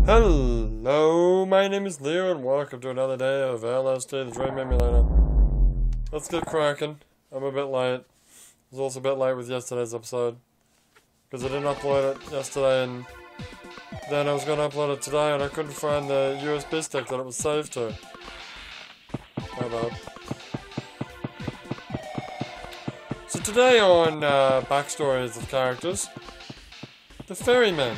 Hello, my name is Leo and welcome to another day of LSD, the Dream Emulator. Let's get cracking. I'm a bit late. I was also a bit late with yesterday's episode. Because I didn't upload it yesterday and then I was going to upload it today and I couldn't find the USB stick that it was saved to. My bad. So today on backstories of characters, the ferrymen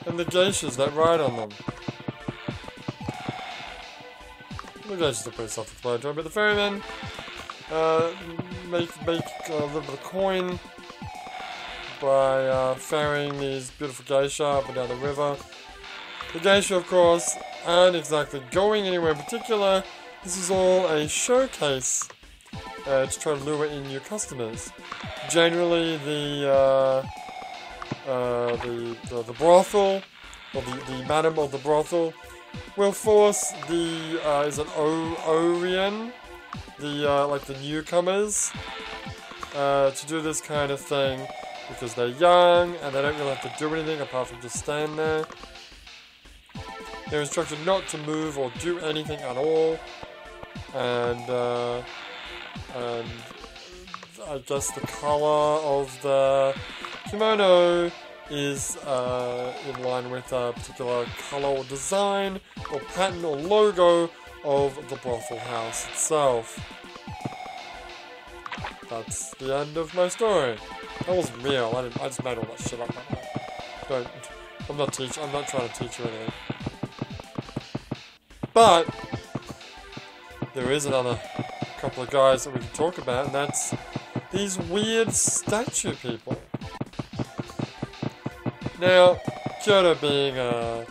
and the geishas that ride on them. The geishas are pretty self-explanatory, but the ferrymen make a little bit of coin by ferrying these beautiful geisha up and down the river. The geisha, of course, aren't exactly going anywhere in particular. This is all a showcase to try to lure in new customers. Generally, the brothel, or the madam of the brothel, will force the, is it Orion? Like the newcomers, to do this kind of thing, because they're young, and they don't really have to do anything apart from just stand there. They're instructed not to move or do anything at all, and I guess the color of the kimono is in line with a particular color or design or pattern or logo of the brothel house itself. That's the end of my story. That wasn't real. I just made all that shit up. I'm not trying to teach you anything. But there is another couple of guys that we can talk about, and that's these weird statue people. Now, Kyoto being a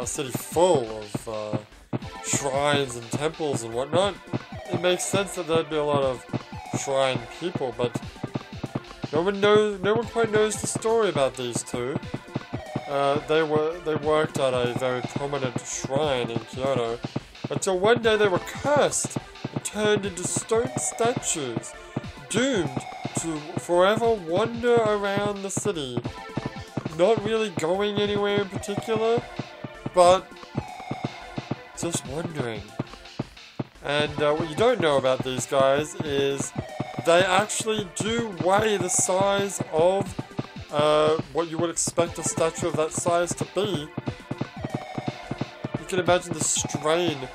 city full of shrines and temples and whatnot, it makes sense that there'd be a lot of shrine people, but no one quite knows the story about these two. They worked at a very prominent shrine in Kyoto until one day they were cursed and turned into stone statues, doomed to forever wander around the city, not really going anywhere in particular, but just wandering. And what you don't know about these guys is they actually do weigh the size of what you would expect a statue of that size to be. You can imagine the strain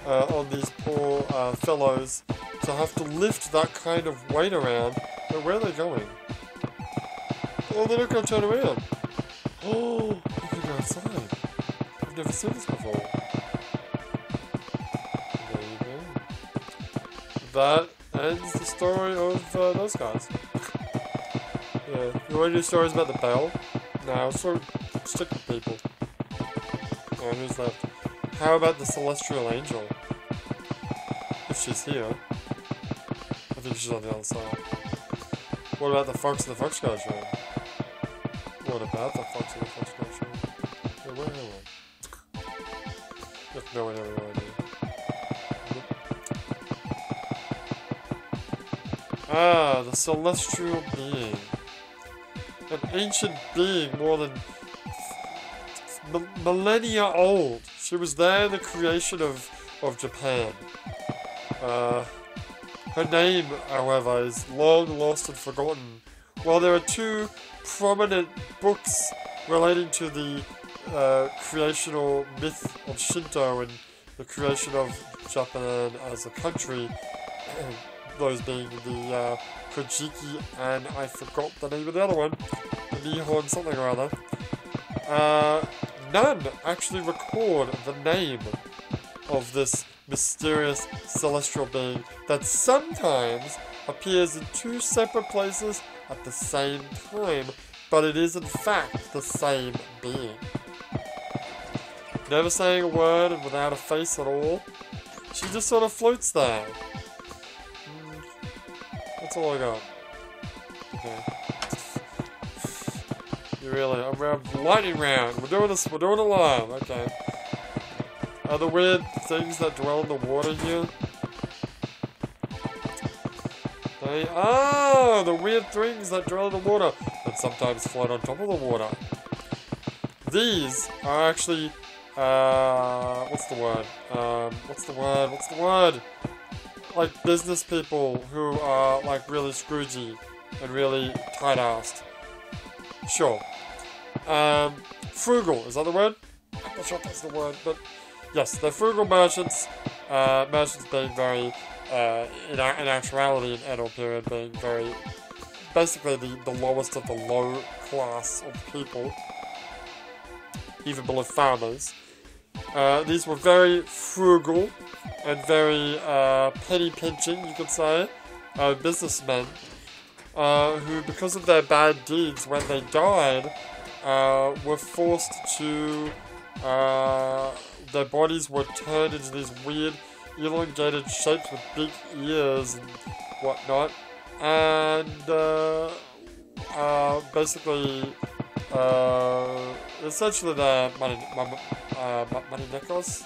on these poor fellows to have to lift that kind of weight around. But where are they going? Oh, they're not going to turn around. Oh, they can go outside. I've never seen this before. There you go. That ends the story of those guys. Yeah, you want to do stories about the bell? No, sort of stick with people. Oh, who's left? How about the celestial angel? If she's here. I think she's on the other side. What about the fox in the foxglove show? What about the fox in the foxglove show? Yeah, where am I? You have no idea. Ah, the celestial being. An ancient being more than millennia old. She was there in the creation of Japan. Her name, however, is long lost and forgotten. While there are two prominent books relating to the creational myth of Shinto and the creation of Japan as a country, those being the Kojiki and I forgot the name of the other one, the Nihon something or other, none actually record the name of this mysterious celestial being that sometimes appears in two separate places at the same time, but it is in fact the same being. Never saying a word and without a face at all, she just sort of floats there. That's all I got. Okay. You really, I'm lightning round. We're doing this, we're doing it live, okay. Are the weird things that dwell in the water here? They are the weird things that dwell in the water that sometimes float on top of the water. These are actually, what's the word? Like business people who are like really Scroogey and really tight-assed. Sure. Frugal, is that the word? I'm not sure if that's the word, but yes, they're frugal merchants. Merchants being very, in actuality, in Edo period, being very, basically the lowest of the low class of people, even below farmers. These were very frugal and very penny pinching, you could say, businessmen who, because of their bad deeds when they died, were forced to, their bodies were turned into these weird elongated shapes with big ears and whatnot, and basically essentially the maninekos,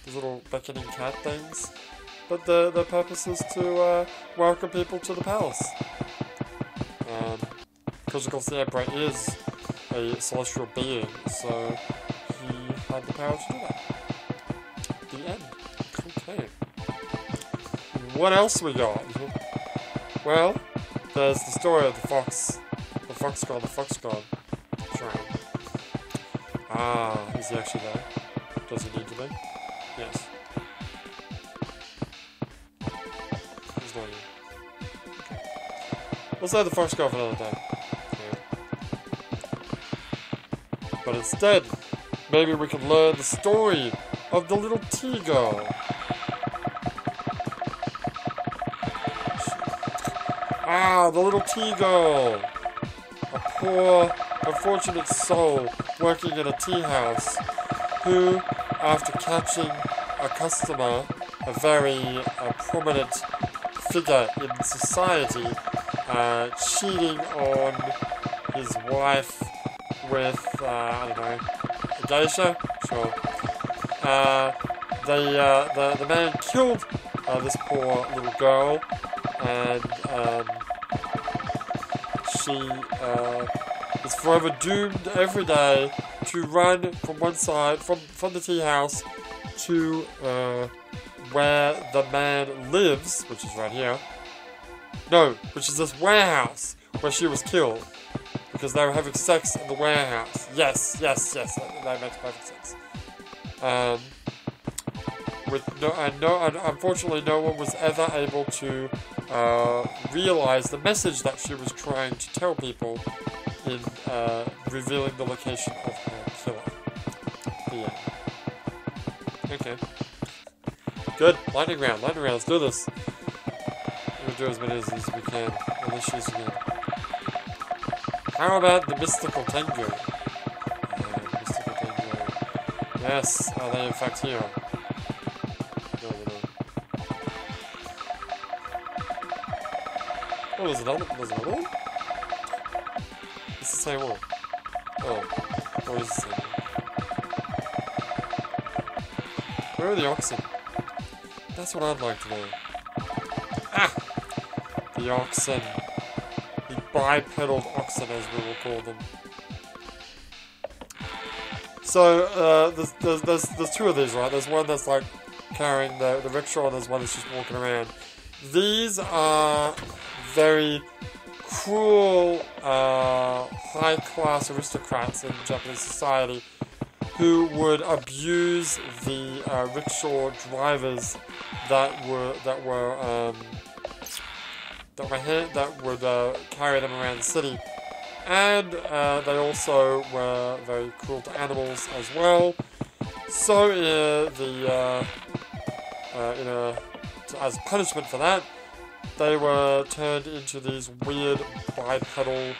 these little beckoning cat things, but the purpose is to welcome people to the palace. Because of course the Emperor is a celestial being, so he had the power to do that. The end. Okay. What else we got? Well, there's the story of the fox god shrine. Ah, is he actually there? Does he need to be? Yes. He's not here. Okay. We'll save the fox god for another day. Yeah. But instead, maybe we can learn the story of the little tea girl. Ah, the little tea girl. A poor, unfortunate soul working in a tea house who, after catching a customer, a very prominent figure in society, cheating on his wife with, I don't know, a geisha? Sure. The man killed this poor little girl, and she is forever doomed every day to run from one side, from the tea house to where the man lives, which is right here. No, which is this warehouse where she was killed. Because they were having sex in the warehouse. Yes, that makes perfect sense. Unfortunately, no one was ever able to realize the message that she was trying to tell people in revealing the location of her killer. The end. Okay. Good. Lightning round, let's do this. We'll do as many as we can. As we can. How about the mystical Tengu? Mystical Tengu. Yes, are they in fact here? No. Oh, there's another one? It's the same one. Oh, it's the same one. Where are the oxen? That's what I'd like to know. Ah! The oxen. The bipedal oxen, as we will call them. So, there's two of these, right? There's one that's like carrying the rickshaw, and there's one that's just walking around. These are very cruel, high-class aristocrats in Japanese society who would abuse the rickshaw drivers that would carry them around the city, and they also were very cruel to animals as well. So, as punishment for that, they were turned into these weird bipedal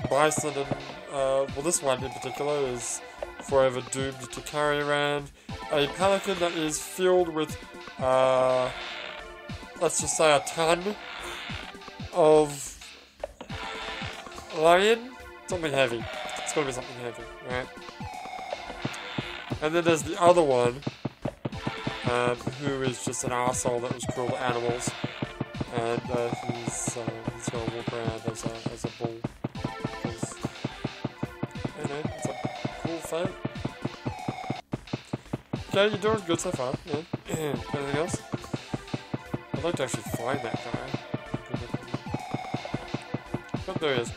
bison, and well, this one in particular is forever doomed to carry around a pelican that is filled with, let's just say, a ton of lion? Something heavy. It's gotta be something heavy, right? And then there's the other one, who is just an arsehole that was cruel to animals, and he's gonna walk around as a bull, because, you know, it's a fail. Okay, you're doing good so far. Yeah. Anything else? I'd like to actually find that guy. Oh, there he is.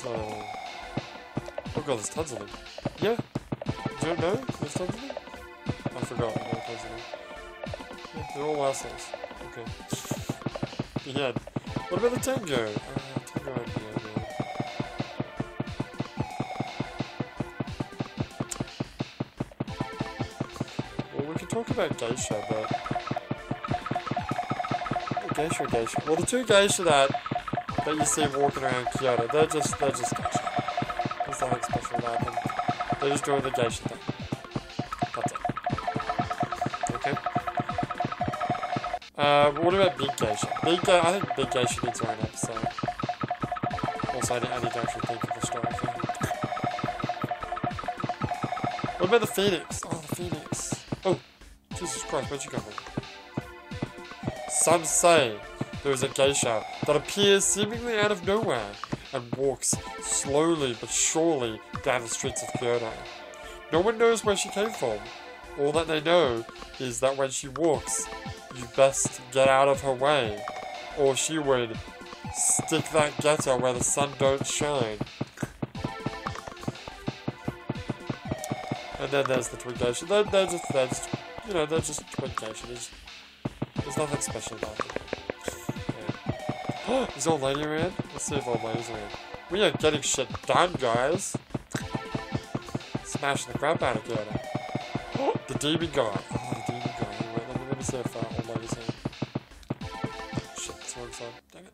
So, oh god, there's tons of them. Yeah. Do you know? There's tons of them? I forgot. There are tons of them. Yeah, they're all assholes. Okay. Yeah. What about the Tango? Tango idea, man. Well, we can talk about Geisha, but... Geisha. Well, the two Geisha that you see walking around Kyoto, they're just Geisha. There's nothing special about them. They're just doing the Geisha thing. That's it. Okay? But what about Big Geisha? I think Big Geisha needs her own episode. Also, I need to actually think of the story for him. What about the Phoenix? Oh, the Phoenix. Oh, Jesus Christ, where'd you come from? Some say there is a geisha that appears seemingly out of nowhere and walks slowly but surely down the streets of Kyoto. No one knows where she came from. All that they know is that when she walks, you best get out of her way, or she would stick that ghetto where the sun don't shine. And then there's the twin geisha. They're just twin geisha. There's nothing special about them. Yeah. Is old lady around? Let's see if old lady's around. We are getting shit done, guys. Smashing the crap out of Kyoto. The demon guy. Oh, the demon guy. Anyway, let me see if old lady's here. Shit, it's wrong side. Dang it.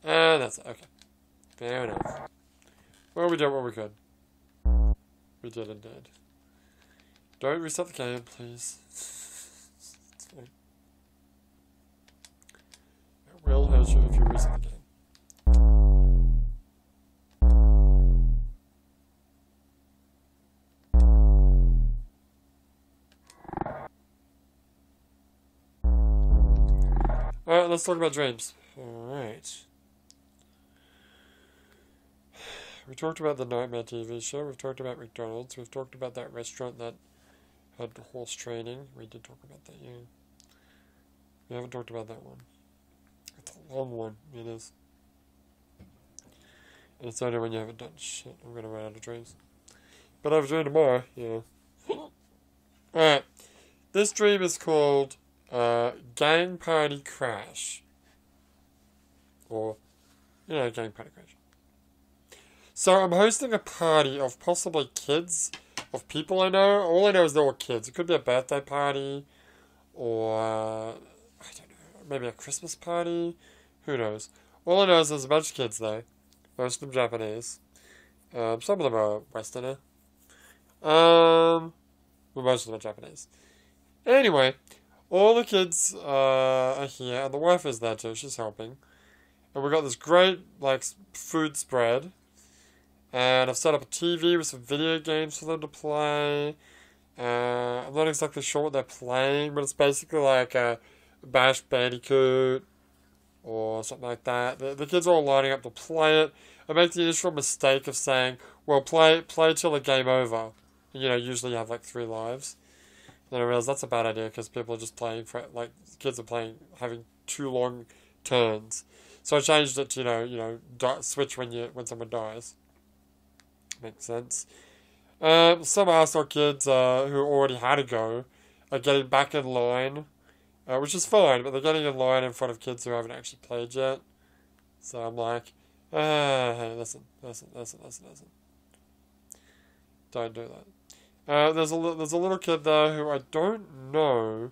And that's it. Okay. Fair enough. Well, we did what we could. We did indeed. Don't reset the game, please. It's fine. It will hurt you if you reset the game. Alright, let's talk about dreams. Alright. We talked about the Nightmare TV show, we've talked about McDonald's, we've talked about that restaurant that had horse training. We did talk about that, yeah. We haven't talked about that one. It's a long one, it is. And it's only when you haven't done shit. I'm gonna run out of dreams. But I have a dream tomorrow, yeah. Alright. This dream is called Gang Party Crash. Or, Gang Party Crash. So I'm hosting a party of possibly kids, of people I know. All I know is they're all kids. It could be a birthday party, or, I don't know, maybe a Christmas party. Who knows? All I know is there's a bunch of kids there. Most of them Japanese. Some of them are Westerner. Well, most of them are Japanese. Anyway, all the kids are here, and the wife is there too. She's helping. And we've got this great, food spread. And I've set up a TV with some video games for them to play. I'm not exactly sure what they're playing, but it's basically like a Bash Bandicoot or something like that. The kids are all lining up to play it. I make the initial mistake of saying, well, play till the game over. Usually you have 3 lives. And then I realize that's a bad idea because people are just playing for, kids are playing, having 2 long turns. So I changed it to, switch when someone dies. Makes sense. Some arsehole kids who already had to go are getting back in line, which is fine, but they're getting in line in front of kids who haven't actually played yet. So I'm like, hey, listen. Don't do that. There's a little kid there who I don't know.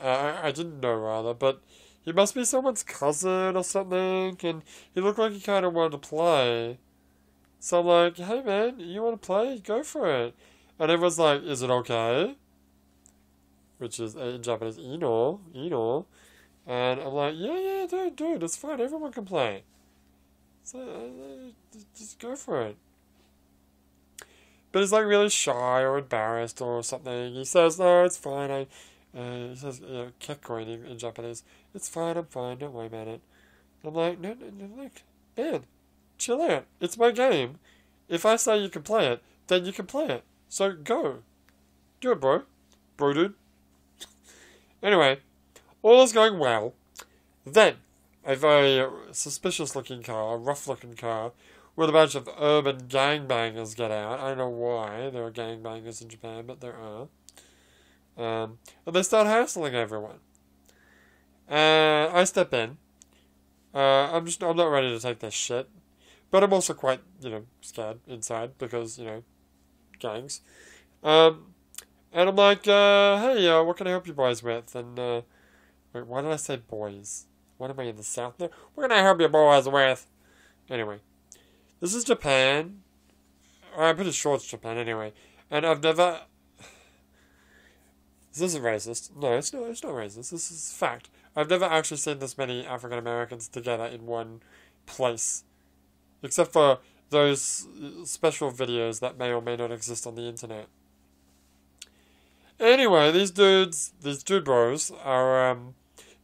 I didn't know rather, but he must be someone's cousin or something, and he looked like he kind of wanted to play. So I'm like, hey man, you want to play? Go for it. And everyone's like, is it okay? Which is in Japanese, ino. And I'm like, yeah, dude, it's fine. Everyone can play. So just go for it. But he's really shy or embarrassed or something. He says, no, it's fine. He says, kekkoin in Japanese. It's fine, I'm fine. Don't worry about it. I'm like, no, like, man, chill out. It's my game. If I say you can play it, then you can play it. So go. Do it, bro. Bro, dude. Anyway, all is going well. Then, a very suspicious looking car, a rough looking car, with a bunch of urban gangbangers get out. I don't know why there are gangbangers in Japan, but there are. And they start hassling everyone. And I step in. I'm not ready to take this shit. But I'm also quite, scared inside because, gangs. And I'm like, hey, what can I help you boys with? And, wait, why did I say boys? What am I in the South now? What can I help you boys with? Anyway, this is Japan. I'm pretty sure it's Japan anyway. And I've never... This isn't racist. No, it's not racist. This is fact. I've never actually seen this many African Americans together in one place. Except for those special videos that may or may not exist on the internet. Anyway, these dude bros are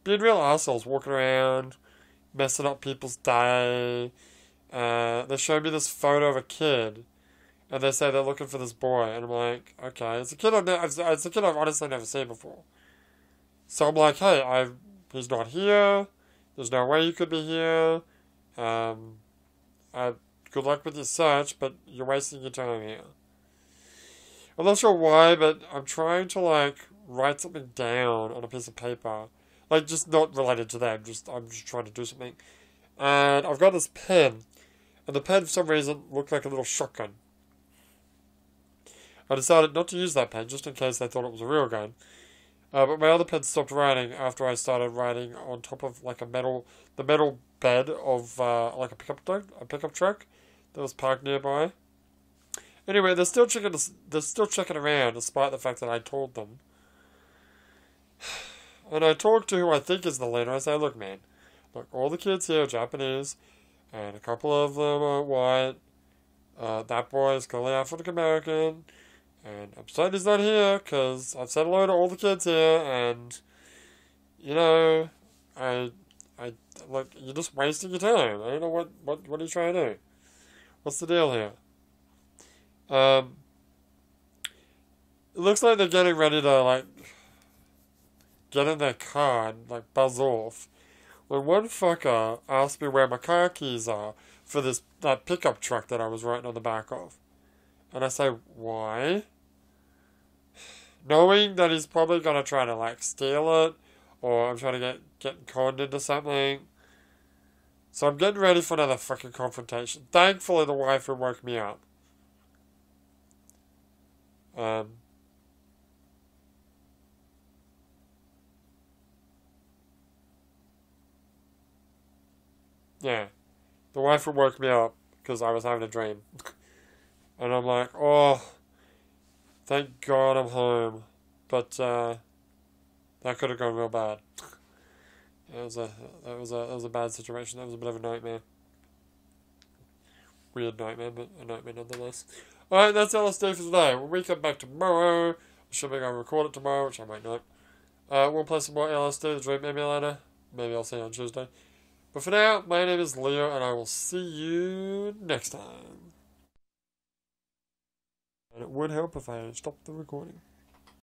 being real assholes, walking around, messing up people's day. They show me this photo of a kid, and they say they're looking for this boy, and I'm like, okay, it's a kid I've honestly never seen before. So I'm like, hey, he's not here. There's no way you could be here. Good luck with your search, but you're wasting your time here. I'm not sure why, but I'm trying to, write something down on a piece of paper. Just not related to them, I'm just trying to do something. And I've got this pen, and the pen, for some reason, looked like a little shotgun. I decided not to use that pen, just in case they thought it was a real gun. But my other pen stopped writing after I started writing on top of, the metal bed of, a pickup truck that was parked nearby. Anyway, they're still checking around, despite the fact that I told them. And I talk to who I think is the leader. I say, look, man, all the kids here are Japanese, and a couple of them are white. That boy is clearly African American, and I'm sorry he's not here, because I've said hello to all the kids here, and, you're just wasting your time. I don't know what are you trying to do? What's the deal here? It looks like they're getting ready to, get in their car and, buzz off. When one fucker asked me where my car keys are for that pickup truck that I was riding on the back of. And I say, why? Knowing that he's probably gonna try to, steal it, or I'm trying to get conned into something. So I'm getting ready for another fucking confrontation. Thankfully, the wife woke me up. Yeah. The wife woke me up because I was having a dream. And I'm like, oh, thank God I'm home. But, that could have gone real bad. That was a bad situation. That was a bit of a nightmare. Weird nightmare, but a nightmare nonetheless. Alright, that's LSD for today. When we come back tomorrow, assuming I record it tomorrow, which I might not, we'll play some more LSD, the Dream Emulator. Maybe I'll see you on Tuesday. But for now, my name is Leo, and I will see you next time. And it would help if I stopped the recording.